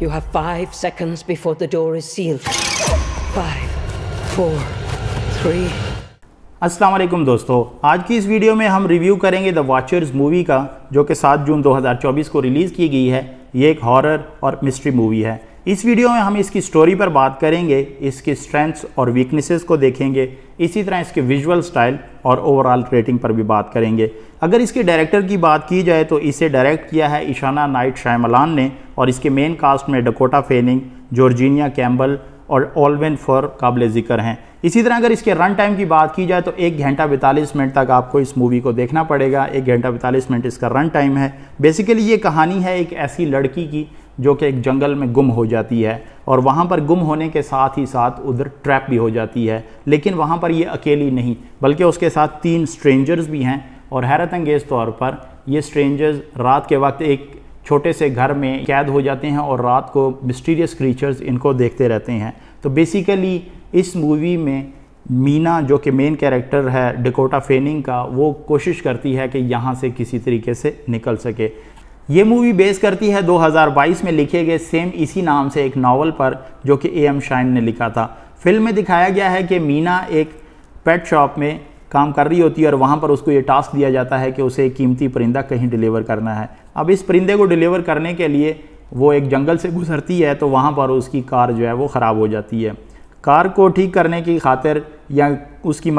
You have 5 seconds before the door is sealed. 5, 4, 3. अस्सलाम वालेकुम दोस्तों, आज की इस वीडियो में हम रिव्यू करेंगे द वॉचर्स मूवी का, जो कि 7 जून 2024 को रिलीज़ की गई है। ये एक हॉरर और मिस्ट्री मूवी है। इस वीडियो में हम इसकी स्टोरी पर बात करेंगे, इसकी स्ट्रेंथ्स और वीकनेसेस को देखेंगे, इसी तरह इसके विजुअल स्टाइल और ओवरऑल रेटिंग पर भी बात करेंगे। अगर इसके डायरेक्टर की बात की जाए तो इसे डायरेक्ट किया है इशाना नाइट शायमलान ने, और इसके मेन कास्ट में डकोटा फैनिंग, जॉर्जिया कैम्बल और ओल्वेन फॉर काबिल ज़िक्र हैं। इसी तरह अगर इसके रन टाइम की बात की जाए तो 1 घंटा 42 मिनट तक आपको इस मूवी को देखना पड़ेगा। 1 घंटा 42 मिनट इसका रन टाइम है। बेसिकली ये कहानी है एक ऐसी लड़की की जो कि एक जंगल में गुम हो जाती है, और वहाँ पर गुम होने के साथ ही साथ उधर ट्रैप भी हो जाती है। लेकिन वहाँ पर ये अकेली नहीं, बल्कि उसके साथ 3 स्ट्रेंजर्स भी हैं, और हैरत अंगेज़ तौर पर ये स्ट्रेंजर्स रात के वक्त एक छोटे से घर में कैद हो जाते हैं और रात को मिस्टीरियस क्रीचर्स इनको देखते रहते हैं। तो बेसिकली इस मूवी में मीना, जो कि मेन कैरेक्टर है डकोटा फैनिंग का, वो कोशिश करती है कि यहाँ से किसी तरीके से निकल सके। ये मूवी बेस करती है 2022 में लिखे गए सेम इसी नाम से एक नावल पर, जो कि A.M. शाइन ने लिखा था। फिल्म में दिखाया गया है कि मीना एक पेट शॉप में काम कर रही होती है, और वहाँ पर उसको ये टास्क दिया जाता है कि उसे एक कीमती परिंदा कहीं डिलीवर करना है। अब इस परिंदे को डिलीवर करने के लिए वो एक जंगल से गुजरती है, तो वहाँ पर उसकी कार जो है वो ख़राब हो जाती है। कार को ठीक करने की खातिर या उसकी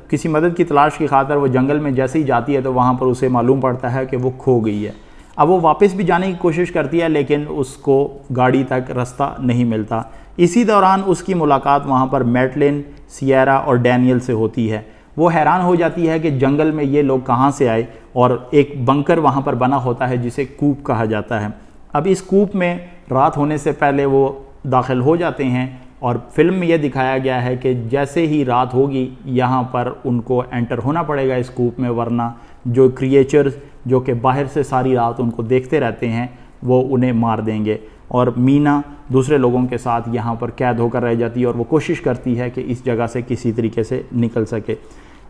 किसी मदद की तलाश की खातिर वो जंगल में जैसे ही जाती है तो वहाँ पर उसे मालूम पड़ता है कि वो खो गई है। अब वो वापस भी जाने की कोशिश करती है, लेकिन उसको गाड़ी तक रास्ता नहीं मिलता। इसी दौरान उसकी मुलाकात वहाँ पर मैडलिन, सियरा और डैनियल से होती है। वो हैरान हो जाती है कि जंगल में ये लोग कहाँ से आए, और एक बंकर वहाँ पर बना होता है जिसे कूप कहा जाता है। अब इस कूप में रात होने से पहले वो दाखिल हो जाते हैं, और फिल्म में यह दिखाया गया है कि जैसे ही रात होगी यहाँ पर उनको एंटर होना पड़ेगा इस कूप में, वरना जो क्रिएचर्स जो कि बाहर से सारी रात उनको देखते रहते हैं वो उन्हें मार देंगे। और मीना दूसरे लोगों के साथ यहाँ पर कैद होकर रह जाती है, और वो कोशिश करती है कि इस जगह से किसी तरीके से निकल सके।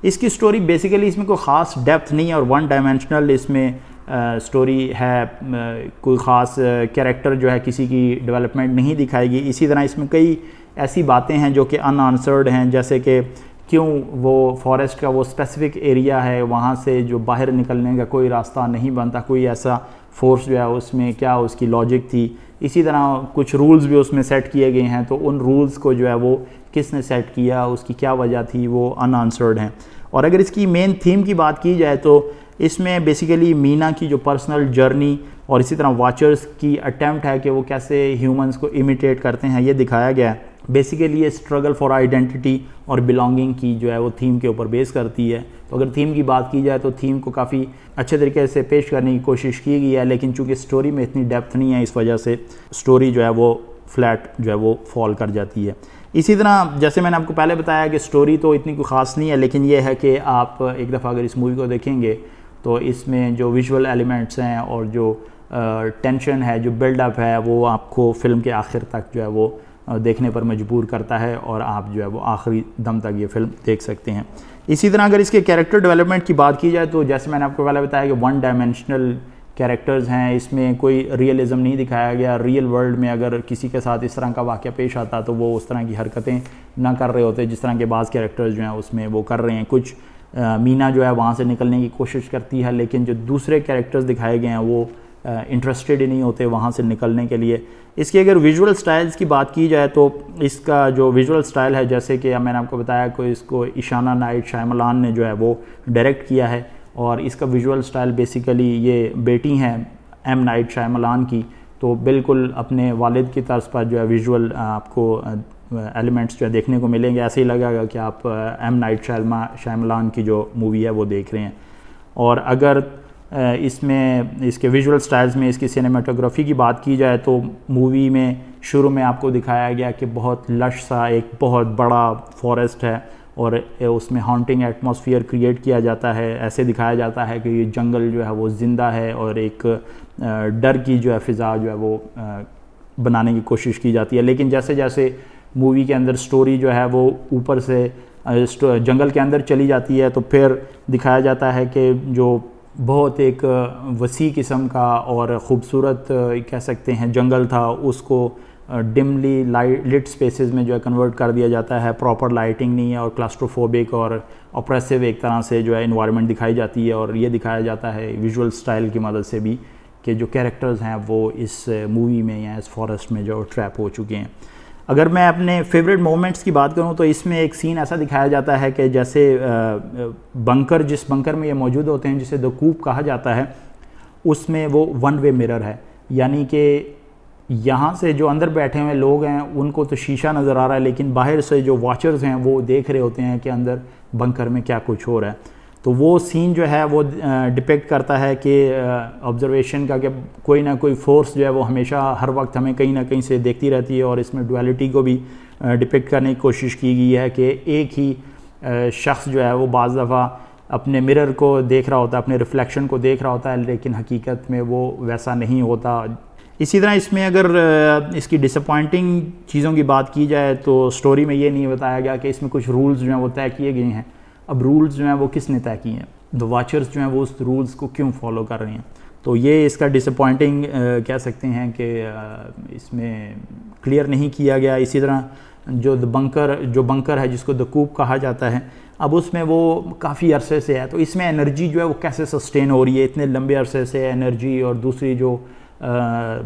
इसकी स्टोरी बेसिकली इसमें कोई ख़ास डेप्थ नहीं है और 1 डायमेंशनल इसमें स्टोरी है। कोई ख़ास कैरेक्टर जो है किसी की डेवलपमेंट नहीं दिखाएगी। इसी तरह इसमें कई ऐसी बातें हैं जो कि अनआंसर्ड हैं, जैसे कि क्यों वो फॉरेस्ट का वो स्पेसिफिक एरिया है, वहाँ से जो बाहर निकलने का कोई रास्ता नहीं बनता, कोई ऐसा फोर्स जो है उसमें क्या उसकी लॉजिक थी। इसी तरह कुछ रूल्स भी उसमें सेट किए गए हैं, तो उन रूल्स को जो है वो किसने सेट किया, उसकी क्या वजह थी, वो अनआंसर्ड हैं। और अगर इसकी मेन थीम की बात की जाए तो इसमें बेसिकली मीना की जो पर्सनल जर्नी और इसी तरह वॉचर्स की अटैम्प्ट है कि वो कैसे ह्यूमंस को इमिटेट करते हैं, ये दिखाया गया है। बेसिकली ये स्ट्रगल फॉर आइडेंटिटी और बिलोंगिंग की जो है वो थीम के ऊपर बेस करती है। तो अगर थीम की बात की जाए तो थीम को काफ़ी अच्छे तरीके से पेश करने की कोशिश की गई है, लेकिन चूंकि स्टोरी में इतनी डेप्थ नहीं है, इस वजह से स्टोरी जो है वो फ्लैट जो है वो फॉल कर जाती है। इसी तरह जैसे मैंने आपको पहले बताया कि स्टोरी तो इतनी कोई ख़ास नहीं है, लेकिन ये है कि आप एक दफ़ा अगर इस मूवी को देखेंगे तो इसमें जो विजुअल एलिमेंट्स हैं और जो टेंशन है, जो बिल्डअप है, वो आपको फ़िल्म के आखिर तक जो है वो देखने पर मजबूर करता है, और आप जो है वो आखिरी दम तक ये फ़िल्म देख सकते हैं। इसी तरह अगर इसके कैरेक्टर डेवलपमेंट की बात की जाए तो जैसे मैंने आपको पहले बताया कि 1 डायमेंशनल कैरेक्टर्स हैं। इसमें कोई रियलिज़म नहीं दिखाया गया। रियल वर्ल्ड में अगर किसी के साथ इस तरह का वाक़या पेश आता तो वो उस तरह की हरकतें ना कर रहे होते जिस तरह के बाज़ कैरेक्टर्स जो हैं उसमें वो कर रहे हैं। कुछ मीना जो है वहाँ से निकलने की कोशिश करती है, लेकिन जो दूसरे कैरेक्टर्स दिखाए गए हैं वो इंटरेस्टेड ही नहीं होते वहाँ से निकलने के लिए। इसकी अगर विजुअल स्टाइल्स की बात की जाए तो इसका जो विजुअल स्टाइल है, जैसे कि मैंने आपको बताया कि इसको इशाना नाइट शायमलान ने जो है वो डायरेक्ट किया है, और इसका विजुअल स्टाइल बेसिकली ये बेटी हैं M. नाइट शायमलान की, तो बिल्कुल अपने वालिद की तर्ज पर जो है विजुअल आपको एलिमेंट्स जो है देखने को मिलेंगे। ऐसे ही लगेगा कि आप M. नाइट शायमलान की जो मूवी है वो देख रहे हैं। और अगर इसमें इसके विजुअल स्टाइल्स में इसकी सिनेमाटोग्राफी की बात की जाए तो मूवी में शुरू में आपको दिखाया गया कि बहुत लश सा एक बहुत बड़ा फॉरेस्ट है, और उसमें हॉन्टिंग एटमॉस्फेयर क्रिएट किया जाता है। ऐसे दिखाया जाता है कि ये जंगल जो है वो ज़िंदा है, और एक डर की जो है फ़िज़ा जो है वो बनाने की कोशिश की जाती है। लेकिन जैसे जैसे मूवी के अंदर स्टोरी जो है वो ऊपर से जंगल के अंदर चली जाती है, तो फिर दिखाया जाता है कि जो بہت ایک وسیع قسم کا اور خوبصورت کہہ سکتے ہیں جنگل تھا، اس کو ڈملی لٹ سپیسز میں جو ہے کنورٹ کر دیا جاتا ہے، پراپر لائٹنگ نہیں ہے اور کلاسٹروفوبک اور اپریسو ایک طرح سے جو ہے انوائرمنٹ دکھائی جاتی ہے، اور یہ دکھایا جاتا ہے ویژول سٹائل کی مدد سے بھی کہ جو کیریکٹرز ہیں وہ اس مووی میں یا اس فارسٹ میں جو ٹریپ ہو چکے ہیں۔ اگر میں اپنے فیوریٹ مومنٹس کی بات کروں تو اس میں ایک سین ایسا دکھایا جاتا ہے کہ جیسے بنکر، جس بنکر میں یہ موجود ہوتے ہیں جسے دا کوپ کہا جاتا ہے، اس میں وہ ون وے مرر ہے، یعنی کہ یہاں سے جو اندر بیٹھے ہوئے لوگ ہیں ان کو تو شیشہ نظر آ رہا ہے، لیکن باہر سے جو واچرز ہیں وہ دیکھ رہے ہوتے ہیں کہ اندر بنکر میں کیا کچھ ہو رہا ہے۔ تو وہ سین جو ہے وہ ڈپیکٹ کرتا ہے کہ آبزرویشن کا کہ کوئی نہ کوئی فورس جو ہے وہ ہمیشہ ہر وقت ہمیں کہیں نہ کہیں سے دیکھتی رہتی ہے، اور اس میں ڈویلٹی کو بھی ڈپیکٹ کرنے کی کوشش کی گئی ہے کہ ایک ہی شخص جو ہے وہ بعض دفعہ اپنے مرر کو دیکھ رہا ہوتا ہے، اپنے ریفلیکشن کو دیکھ رہا ہوتا ہے، لیکن حقیقت میں وہ ویسا نہیں ہوتا۔ اسی طرح اس میں اگر اس کی ڈس اپوائنٹنگ چیزوں کی بات کی جائے تو سٹوری میں یہ نہیں بتایا گیا کہ اس میں کچھ رولز جو ہیں وہ طے کیے گئے ہیں۔ اب رولز جو ہیں وہ کس نے طے کیے ہیں؟ دا واچرز جو ہیں وہ اس رولز کو کیوں فالو کر رہے ہیں؟ تو یہ اس کا ڈس اپوائنٹنگ کہہ سکتے ہیں کہ اس میں کلیئر نہیں کیا گیا۔ اسی طرح جو بنکر ہے جس کو دا کوپ کہا جاتا ہے، اب اس میں وہ کافی عرصے سے ہے، تو اس میں انرجی جو ہے وہ کیسے سسٹین ہو رہی ہے اتنے لمبے عرصے سے، انرجی اور دوسری جو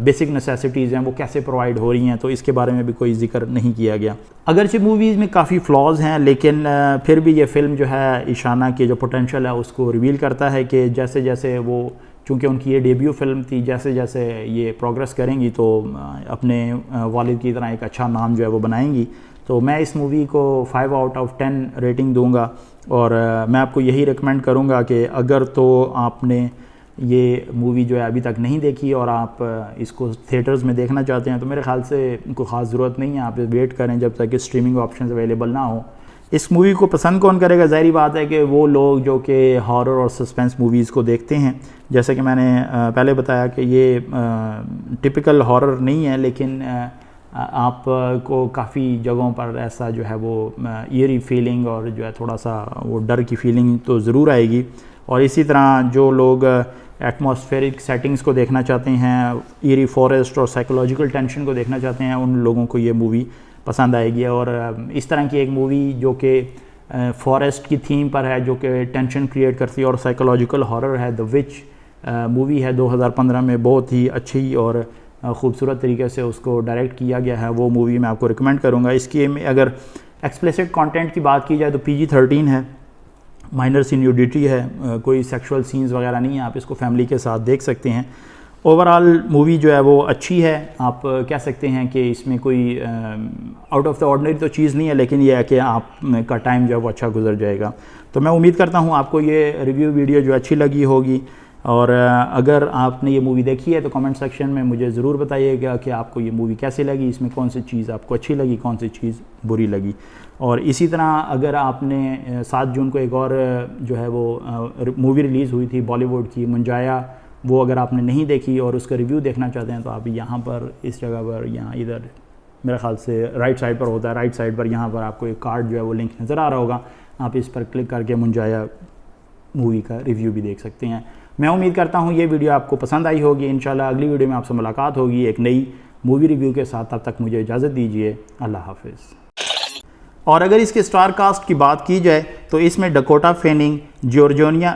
بیسک نیسیسٹیز ہیں وہ کیسے پرووائڈ ہو رہی ہیں، تو اس کے بارے میں بھی کوئی ذکر نہیں کیا گیا۔ اگرچہ موویز میں کافی فلاز ہیں، لیکن پھر بھی یہ فلم جو ہے ایشانا کے جو پوٹینشیل ہے اس کو ریویل کرتا ہے کہ جیسے جیسے وہ، چونکہ ان کی یہ ڈیبیو فلم تھی، جیسے جیسے یہ پروگریس کریں گی تو اپنے والد کی طرح ایک اچھا نام جو ہے وہ بنائیں گی۔ تو میں اس مووی کو 5 آؤٹ آف 10 ریٹنگ دوں گا، اور میں آپ کو یہی ریکمینڈ کروں گا کہ اگر تو آپ نے یہ مووی جو ہے ابھی تک نہیں دیکھی اور آپ اس کو تھیٹرز میں دیکھنا چاہتے ہیں تو میرے خیال سے کوئی خاص ضرورت نہیں ہے، آپ ویٹ کریں جب تک کہ اسٹریمنگ آپشنز اویلیبل نہ ہوں۔ اس مووی کو پسند کون کرے گا؟ ظاہری بات ہے کہ وہ لوگ جو کہ ہارر اور سسپینس موویز کو دیکھتے ہیں، جیسے کہ میں نے پہلے بتایا کہ یہ ٹپیکل ہارر نہیں ہے، لیکن آپ کو کافی جگہوں پر ایسا جو ہے وہ ایری فیلنگ اور جو ہے تھوڑا سا وہ ڈر کی فیلنگ تو ضرور آئے گی۔ اور اسی طرح جو لوگ ایٹماسفیرک سیٹنگز کو دیکھنا چاہتے ہیں، ایری فارسٹ اور سائیکولوجیکل ٹینشن کو دیکھنا چاہتے ہیں، ان لوگوں کو یہ مووی پسند آئے گی۔ اور اس طرح کی ایک مووی جو کہ فارسٹ کی تھیم پر ہے، جو کہ ٹینشن کریٹ کرتی ہے اور سائیکولوجیکل ہارر ہے، دا وچ مووی ہے 2015 میں، بہت ہی اچھی اور خوبصورت طریقے سے اس کو ڈائریکٹ کیا گیا ہے، وہ مووی میں آپ کو ریکمینڈ کروں گا۔ اس کی اگر ایکسپلیسٹ کانٹینٹ کی بات کی جائے تو PG-13 ہے، مائنر سی نیوڈیٹی ہے، کوئی سیکشول سینز وغیرہ نہیں ہیں، آپ اس کو فیملی کے ساتھ دیکھ سکتے ہیں۔ اوورآل مووی جو ہے وہ اچھی ہے، آپ کہہ سکتے ہیں کہ اس میں کوئی آؤٹ آف دا آرڈنری تو چیز نہیں ہے، لیکن یہ ہے کہ آپ کا ٹائم جو ہے وہ اچھا گزر جائے گا۔ تو میں امید کرتا ہوں آپ کو یہ ریویو ویڈیو جو اچھی لگی ہوگی، اور اگر آپ نے یہ مووی دیکھی ہے تو کمنٹ سیکشن میں مجھے ضرور بتائیے گا کہ آپ کو یہ مووی کیسی لگی، اس میں کون سی چیز آپ کو اچھی لگی، کون سی چیز بری لگی۔ اور اسی طرح اگر آپ نے 7 جون کو ایک اور جو ہے وہ مووی ریلیز ہوئی تھی بالی ووڈ کی، منجایا، وہ اگر آپ نے نہیں دیکھی اور اس کا ریویو دیکھنا چاہتے ہیں تو آپ یہاں پر اس جگہ پر، یہاں ادھر میرے خیال سے رائٹ سائڈ پر ہوتا ہے، رائٹ سائڈ پر یہاں پر آپ کو ایک کارڈ جو ہے وہ لنک نظر آ رہا ہوگا، آپ اس پر کلک کر کے منجایا مووی کا ریویو بھی دیکھ سکتے ہیں۔ میں امید کرتا ہوں یہ ویڈیو آپ کو پسند آئی ہوگی۔ انشاءاللہ اگلی ویڈیو میں آپ سے ملاقات ہوگی ایک نئی مووی ریویو کے ساتھ، تب تک مجھے اجازت دیجیے، اللہ حافظ۔ اور اگر اس کے سٹار کاسٹ کی بات کی جائے تو اس میں ڈکوٹا فیننگ، جورجینیا